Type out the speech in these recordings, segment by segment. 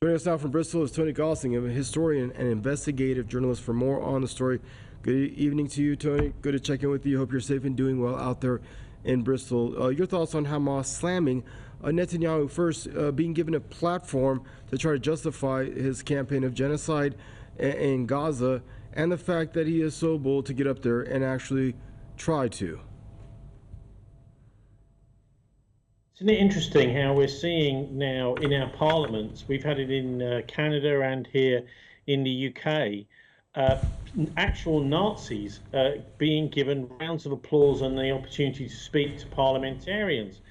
Joining us now from Bristol is Tony Gosling, a historian and investigative journalist. For more on the story, good evening to you, Tony. Good to check in with you. Hope you're safe and doing well out there in Bristol. Your thoughts on Hamas slamming Netanyahu first, being given a platform to try to justify his campaign of genocide in Gaza, and the fact that he is so bold to get up there and actually try to. Isn't it interesting how we're seeing now in our parliaments, we've had it in Canada and here in the UK, actual Nazis being given rounds of applause and the opportunity to speak to parliamentarians.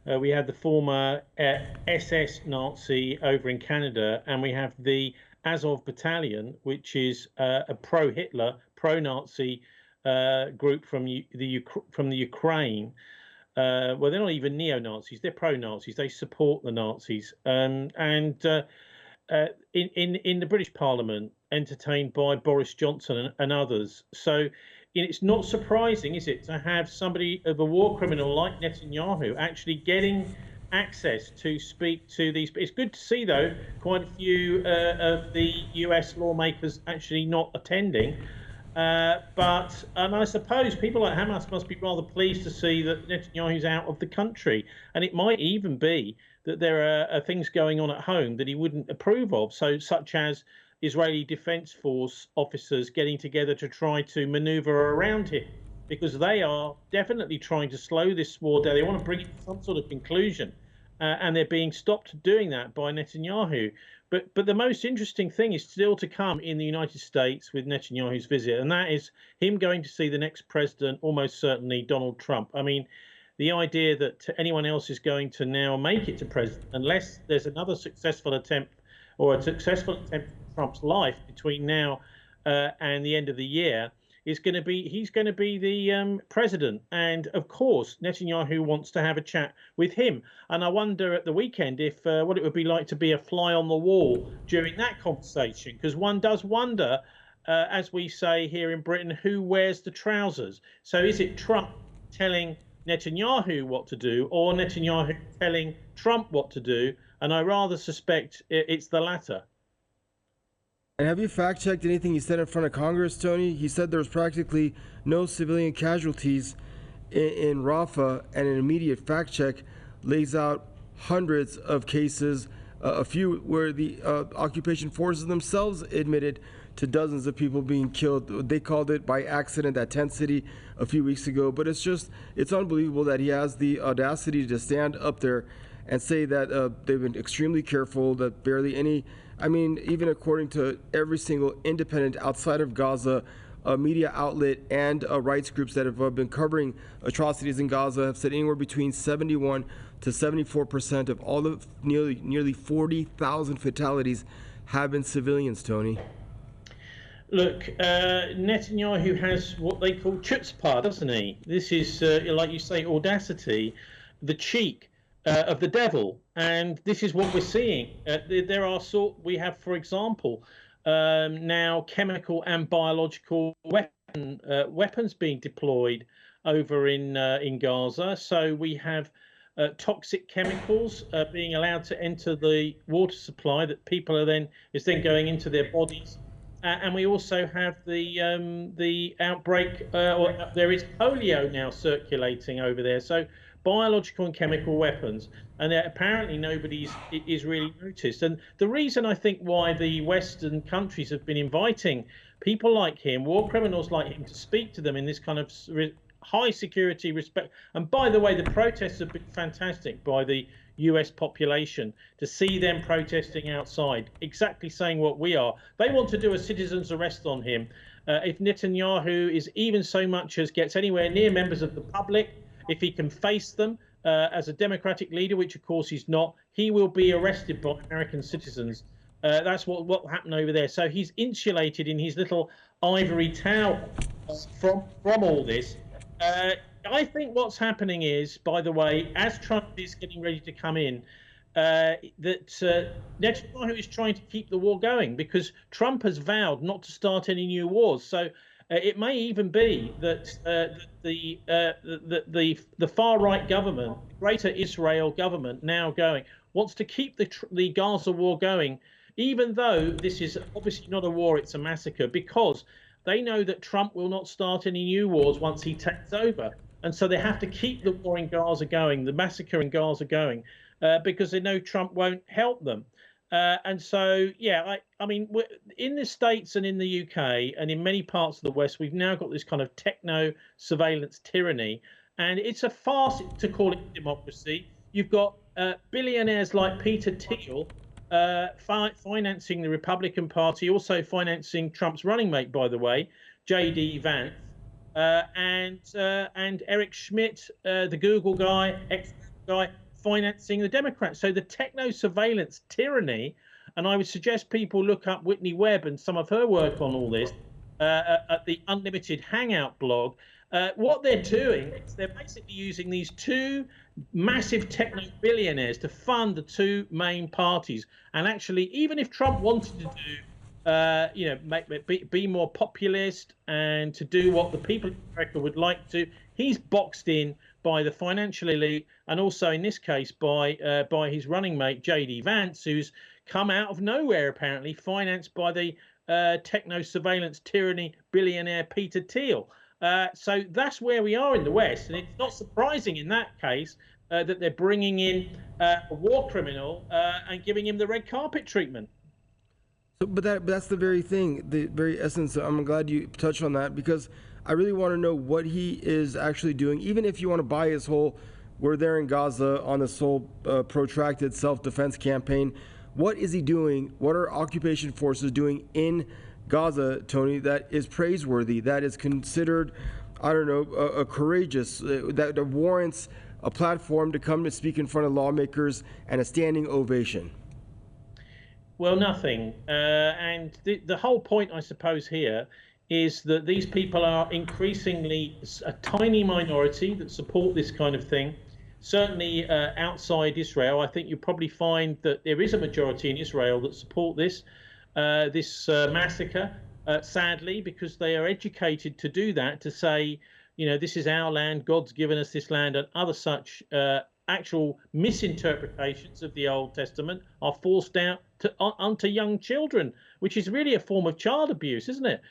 We had the former SS Nazi over in Canada, and we have the Azov Battalion, which is a pro-Hitler, pro-Nazi group from the Ukraine. Well, they're not even neo-Nazis; they're pro-Nazis. They support the Nazis, in the British Parliament, entertained by Boris Johnson and others. So, it's not surprising, is it, to have somebody of a war criminal like Netanyahu actually getting access to speak to these. It's good to see, though, quite a few of the US lawmakers actually not attending. But I suppose people like Hamas must be rather pleased to see that Netanyahu's out of the country. And it might even be that there are things going on at home that he wouldn't approve of, such as Israeli Defense Force officers getting together to try to maneuver around him, because they are definitely trying to slow this war down. They want to bring it to some sort of conclusion, and they're being stopped doing that by Netanyahu. But the most interesting thing is still to come in the United States with Netanyahu's visit, and that is him going to see the next president, almost certainly Donald Trump. I mean, the idea that anyone else is going to now make it to president, unless there's another successful attempt or a successful attempt in Trump's life between now and the end of the year, he's going to be the president. And of course, Netanyahu wants to have a chat with him. And I wonder at the weekend if what it would be like to be a fly on the wall during that conversation, because one does wonder, as we say here in Britain, who wears the trousers. So is it Trump telling Netanyahu what to do, or Netanyahu telling Trump what to do? And I rather suspect it's the latter. And have you fact-checked anything he said in front of Congress, Tony? He said there was practically no civilian casualties in Rafah, and an immediate fact-check lays out hundreds of cases, a few where the occupation forces themselves admitted to dozens of people being killed. They called it by accident, that tent city a few weeks ago. But it's unbelievable that he has the audacity to stand up there and say that they've been extremely careful, that barely any, I mean, even according to every single independent outside of Gaza media outlet and rights groups that have been covering atrocities in Gaza have said anywhere between 71 to 74% of all the nearly 40,000 fatalities have been civilians, Tony. Look, Netanyahu has what they call chutzpah, doesn't he? This is, like you say, audacity, the cheek of the devil, and this is what we're seeing. We have, for example, now chemical and biological weapons being deployed over in Gaza. So we have toxic chemicals being allowed to enter the water supply that people is then going into their bodies. And we also have the outbreak, or there is polio now circulating over there. So biological and chemical weapons, and apparently nobody is really noticed. And the reason I think why the Western countries have been inviting people like him, war criminals like him, to speak to them in this kind of high security respect. And by the way, the protests have been fantastic by the US population, to see them protesting outside, exactly saying what we are. They want to do a citizen's arrest on him. If Netanyahu is even so much as gets anywhere near members of the public, if he can face them as a democratic leader, which of course he's not, he will be arrested by American citizens. That's what happened over there. So he's insulated in his little ivory tower from all this. I think what's happening is, by the way, as Trump is getting ready to come in, that Netanyahu is trying to keep the war going, because Trump has vowed not to start any new wars. So it may even be that the far right government, Greater Israel government, now going, wants to keep the Gaza war going, even though this is obviously not a war, it's a massacre, because they know that Trump will not start any new wars once he takes over. And so they have to keep the war in Gaza going, the massacre in Gaza going, because they know Trump won't help them. And so, yeah, I mean, in the States and in the UK and in many parts of the West, we've now got this kind of techno surveillance tyranny. And it's a farce to call it democracy. You've got billionaires like Peter Thiel financing the Republican Party, also financing Trump's running mate, by the way, J.D. Vance, and Eric Schmidt, the Google guy, ex-guy, financing the Democrats. So the techno surveillance tyranny, and I would suggest people look up Whitney Webb and some of her work on all this at the Unlimited Hangout blog. What they're doing is they're basically using these two massive techno billionaires to fund the two main parties. And actually, even if Trump wanted to do, be more populist and to do what the people of America would like to, he's boxed in by the financial elite, and also in this case by his running mate J.D. Vance, who's come out of nowhere apparently, financed by the techno surveillance tyranny billionaire Peter Thiel. So that's where we are in the West, and it's not surprising in that case that they're bringing in a war criminal and giving him the red carpet treatment. So, but that's the very thing, the very essence. I'm glad you touched on that, because I really want to know what he is actually doing. Even if you want to buy his whole, we're there in Gaza on this whole protracted self-defense campaign, what is he doing? What are occupation forces doing in Gaza, Tony, that is praiseworthy, that is considered, I don't know, courageous, that warrants a platform to come to speak in front of lawmakers and a standing ovation? Well, nothing. And the whole point, I suppose, here is that these people are increasingly a tiny minority that support this kind of thing. Certainly outside Israel, I think you'll probably find that there is a majority in Israel that support this massacre, sadly, because they are educated to do that, to say, this is our land, God's given us this land, and other such actual misinterpretations of the Old Testament are forced out onto young children, which is really a form of child abuse, isn't it?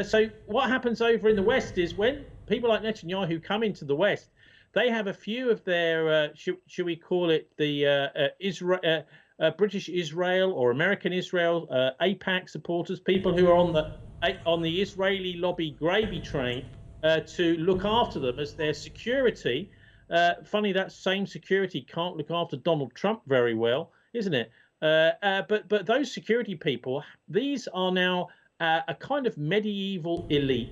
So what happens over in the West is when people like Netanyahu come into the West, they have a few of their, should we call it the British Israel or American Israel, AIPAC supporters, people who are on the Israeli lobby gravy train to look after them as their security. Funny, that same security can't look after Donald Trump very well, isn't it? But those security people, these are now a kind of medieval elite,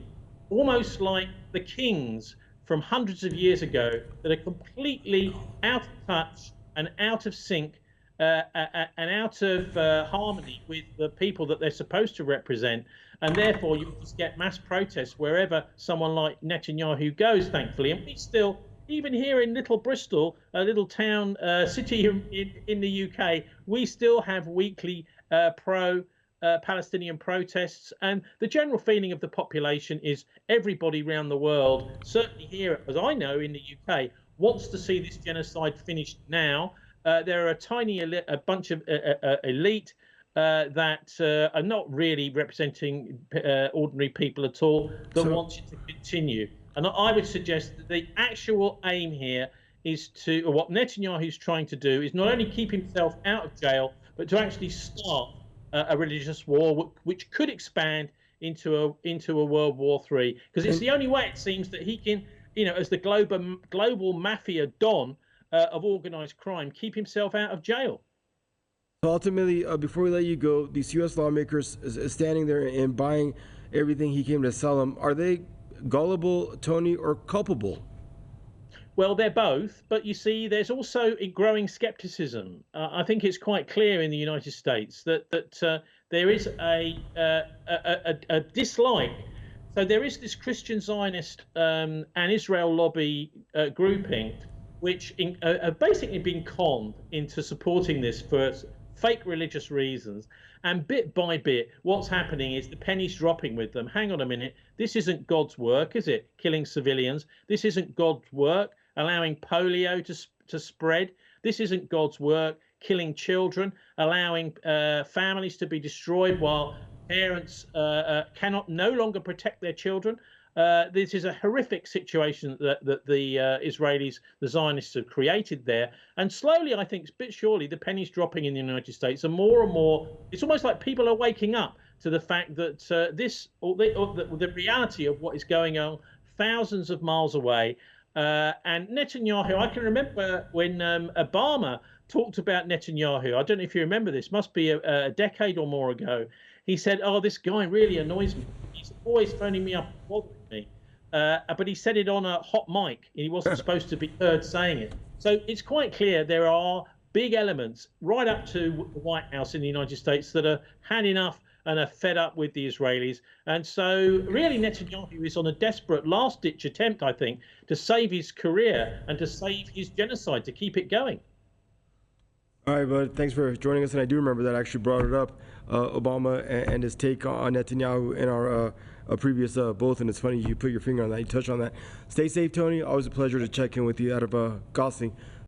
almost like the kings from hundreds of years ago, that are completely out of touch and out of sync and out of harmony with the people that they're supposed to represent. And therefore, you just get mass protests wherever someone like Netanyahu goes, thankfully. And we still, even here in Little Bristol, a little town city in the UK, we still have weekly pro-Palestinian protests. And the general feeling of the population is everybody around the world, certainly here, as I know, in the UK, wants to see this genocide finished now. There are a bunch of elite that are not really representing ordinary people at all, that wants it to continue. And I would suggest that the actual aim here is to, or what Netanyahu's trying to do, is not only keep himself out of jail, but to actually start a religious war, which could expand into a World War III. Because it's the only way, it seems, that he can, as the global mafia don of organized crime, keep himself out of jail. So ultimately, before we let you go, these U.S. lawmakers is standing there and buying everything he came to sell them. Are they gullible, Tony, or culpable? Well, they're both, but you see, there's also a growing skepticism. I think it's quite clear in the United States that there is a dislike. So there is this Christian Zionist and Israel lobby grouping, which have basically been conned into supporting this for fake religious reasons. And bit by bit, what's happening is the penny's dropping with them. Hang on a minute. This isn't God's work, is it? Killing civilians. This isn't God's work, allowing polio to spread. This isn't God's work. Killing children, allowing families to be destroyed while parents cannot no longer protect their children. This is a horrific situation that the Israelis, the Zionists, have created there. And slowly, I think, but surely, the penny's dropping in the United States. And more, it's almost like people are waking up to the fact that the reality of what is going on thousands of miles away. And Netanyahu, I can remember when Obama talked about Netanyahu. I don't know if you remember this, must be a decade or more ago. He said, "Oh, this guy really annoys me. He's always phoning me up and bothering me." But he said it on a hot mic, and he wasn't supposed to be heard saying it. So it's quite clear there are big elements right up to the White House in the United States that are had enough and are fed up with the Israelis. And so really Netanyahu is on a desperate last-ditch attempt, I think, to save his career and to save his genocide, to keep it going. All right, bud. Thanks for joining us. And I do remember that I actually brought it up, Obama and his take on Netanyahu in our previous bulletin. It's funny you put your finger on that. You touched on that. Stay safe, Tony. Always a pleasure to check in with you out of Gosling.